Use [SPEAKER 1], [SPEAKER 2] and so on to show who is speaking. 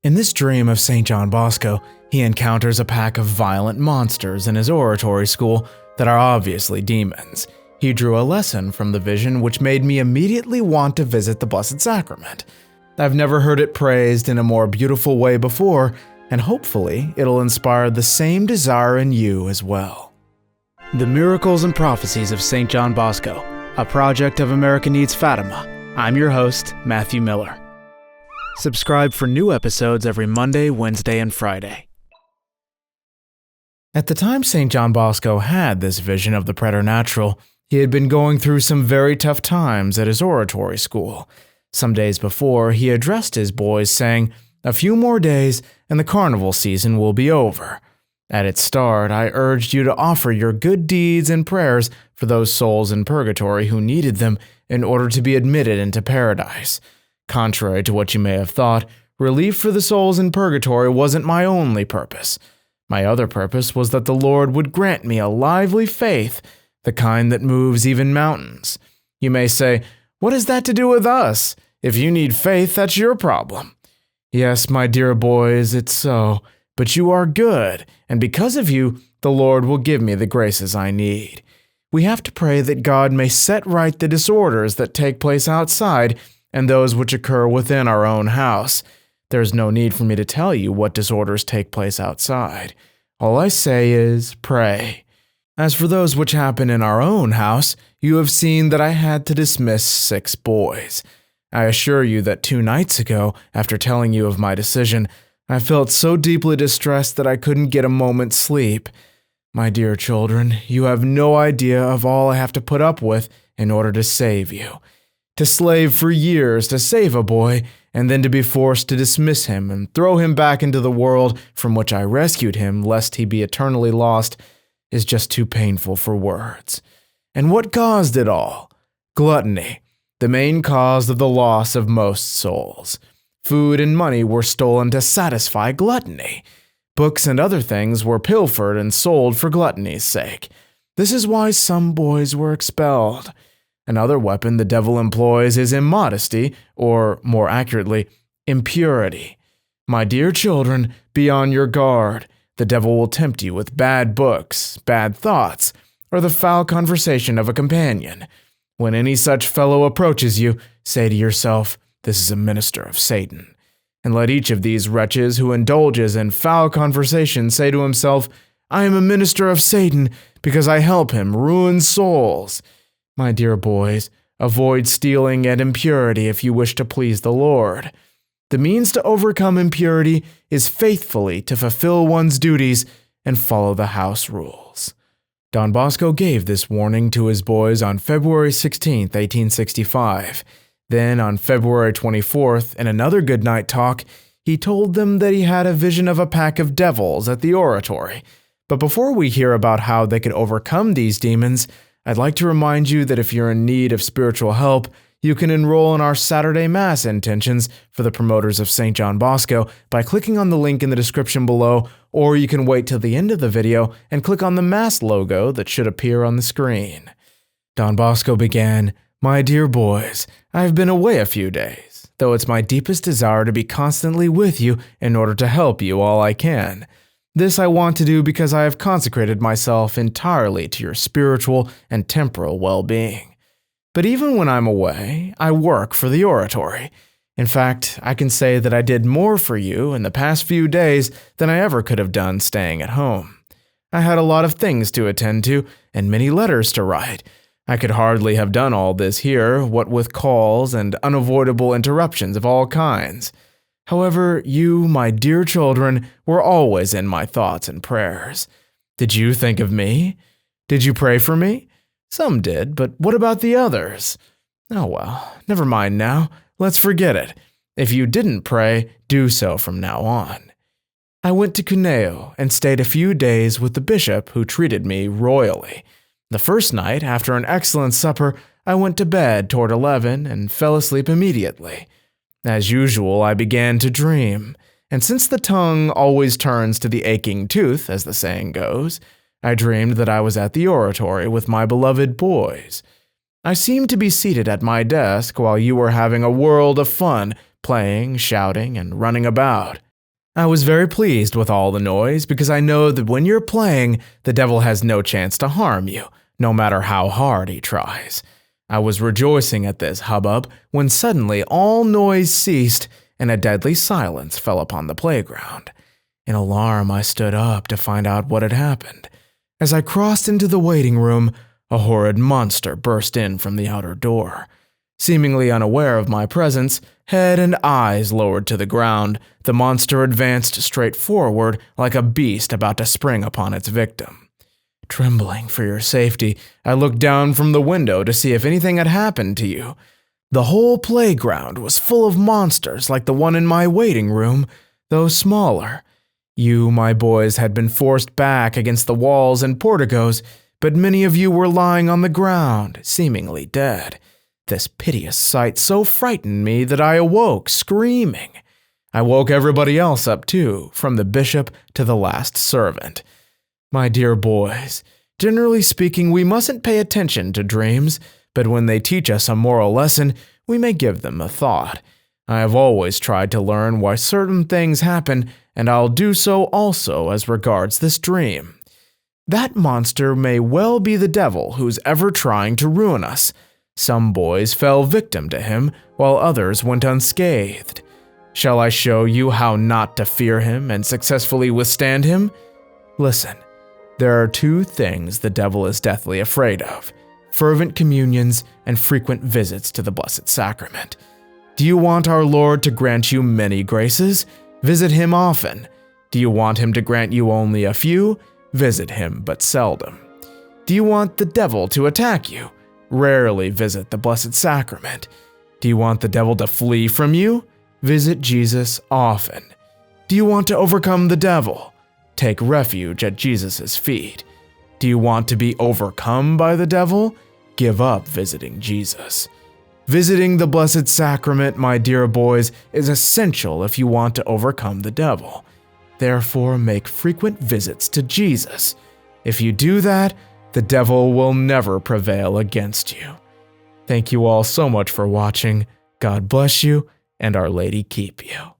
[SPEAKER 1] In this dream of St. John Bosco, he encounters a pack of violent monsters in his oratory school that are obviously demons. He drew a lesson from the vision which made me immediately want to visit the Blessed Sacrament. I've never heard it praised in a more beautiful way before, and hopefully it'll inspire the same desire in you as well. The Miracles and Prophecies of St. John Bosco, a project of America Needs Fatima. I'm your host, Matthew Miller. Subscribe for new episodes every Monday, Wednesday, and Friday. At the time St. John Bosco had this vision of the preternatural, he had been going through some very tough times at his oratory school. Some days before, he addressed his boys saying, "A few more days and the carnival season will be over. At its start, I urged you to offer your good deeds and prayers for those souls in purgatory who needed them in order to be admitted into paradise. Contrary to what you may have thought, relief for the souls in purgatory wasn't my only purpose. My other purpose was that the Lord would grant me a lively faith, the kind that moves even mountains. You may say, what has that to do with us? If you need faith, that's your problem. Yes, my dear boys, it's so. But you are good, and because of you, the Lord will give me the graces I need. We have to pray that God may set right the disorders that take place outside and those which occur within our own house. There is no need for me to tell you what disorders take place outside. All I say is, pray. As for those which happen in our own house, you have seen that I had to dismiss 6 boys. I assure you that 2 nights ago, after telling you of my decision, I felt so deeply distressed that I couldn't get a moment's sleep. My dear children, you have no idea of all I have to put up with in order to save you. To slave for years to save a boy, and then to be forced to dismiss him and throw him back into the world from which I rescued him lest he be eternally lost, is just too painful for words. And what caused it all? Gluttony, the main cause of the loss of most souls. Food and money were stolen to satisfy gluttony. Books and other things were pilfered and sold for gluttony's sake. This is why some boys were expelled. Another weapon the devil employs is immodesty, or more accurately, impurity. My dear children, be on your guard. The devil will tempt you with bad books, bad thoughts, or the foul conversation of a companion. When any such fellow approaches you, say to yourself, this is a minister of Satan. And let each of these wretches who indulges in foul conversation say to himself, I am a minister of Satan because I help him ruin souls. My dear boys, avoid stealing and impurity if you wish to please the Lord. The means to overcome impurity is faithfully to fulfill one's duties and follow the house rules. Don Bosco gave this warning to his boys on February 16, 1865. Then, on February 24th, in another goodnight talk, he told them that he had a vision of a pack of devils at the oratory. But before we hear about how they could overcome these demons, I'd like to remind you that if you're in need of spiritual help, you can enroll in our Saturday Mass intentions for the promoters of St. John Bosco by clicking on the link in the description below, or you can wait till the end of the video and click on the Mass logo that should appear on the screen. Don Bosco began, My dear boys, I have been away a few days, though it's my deepest desire to be constantly with you in order to help you all I can. This I want to do because I have consecrated myself entirely to your spiritual and temporal well-being. But even when I'm away, I work for the oratory. In fact, I can say that I did more for you in the past few days than I ever could have done staying at home. I had a lot of things to attend to and many letters to write. I could hardly have done all this here, what with calls and unavoidable interruptions of all kinds. However, you, my dear children, were always in my thoughts and prayers. Did you think of me? Did you pray for me? Some did, but what about the others? Oh well, never mind now. Let's forget it. If you didn't pray, do so from now on. I went to Cuneo and stayed a few days with the bishop who treated me royally. The first night, after an excellent supper, I went to bed toward 11 and fell asleep immediately. As usual, I began to dream, and since the tongue always turns to the aching tooth, as the saying goes, I dreamed that I was at the oratory with my beloved boys. I seemed to be seated at my desk while you were having a world of fun, playing, shouting, and running about. I was very pleased with all the noise because I know that when you're playing, the devil has no chance to harm you, no matter how hard he tries. I was rejoicing at this hubbub when suddenly all noise ceased and a deadly silence fell upon the playground. In alarm, I stood up to find out what had happened. As I crossed into the waiting room, a horrid monster burst in from the outer door. Seemingly unaware of my presence, head and eyes lowered to the ground, the monster advanced straight forward like a beast about to spring upon its victim. Trembling for your safety, I looked down from the window to see if anything had happened to you. The whole playground was full of monsters like the one in my waiting room, though smaller. You, my boys, had been forced back against the walls and porticos, but many of you were lying on the ground, seemingly dead. This piteous sight so frightened me that I awoke, screaming. I woke everybody else up too, from the bishop to the last servant. My dear boys, generally speaking, we mustn't pay attention to dreams, but when they teach us a moral lesson, we may give them a thought. I have always tried to learn why certain things happen, and I'll do so also as regards this dream. That monster may well be the devil who's ever trying to ruin us. Some boys fell victim to him, while others went unscathed. Shall I show you how not to fear him and successfully withstand him? Listen, there are two things the devil is deathly afraid of: fervent communions and frequent visits to the Blessed Sacrament. Do you want our Lord to grant you many graces? Visit him often. Do you want him to grant you only a few? Visit him but seldom. Do you want the devil to attack you? Rarely visit the Blessed Sacrament. Do you want the devil to flee from you? Visit Jesus often. Do you want to overcome the devil? Take refuge at Jesus' feet. Do you want to be overcome by the devil? Give up visiting Jesus. Visiting the Blessed Sacrament, my dear boys, is essential if you want to overcome the devil. Therefore, make frequent visits to Jesus. If you do that, the devil will never prevail against you. Thank you all so much for watching. God bless you, and Our Lady keep you.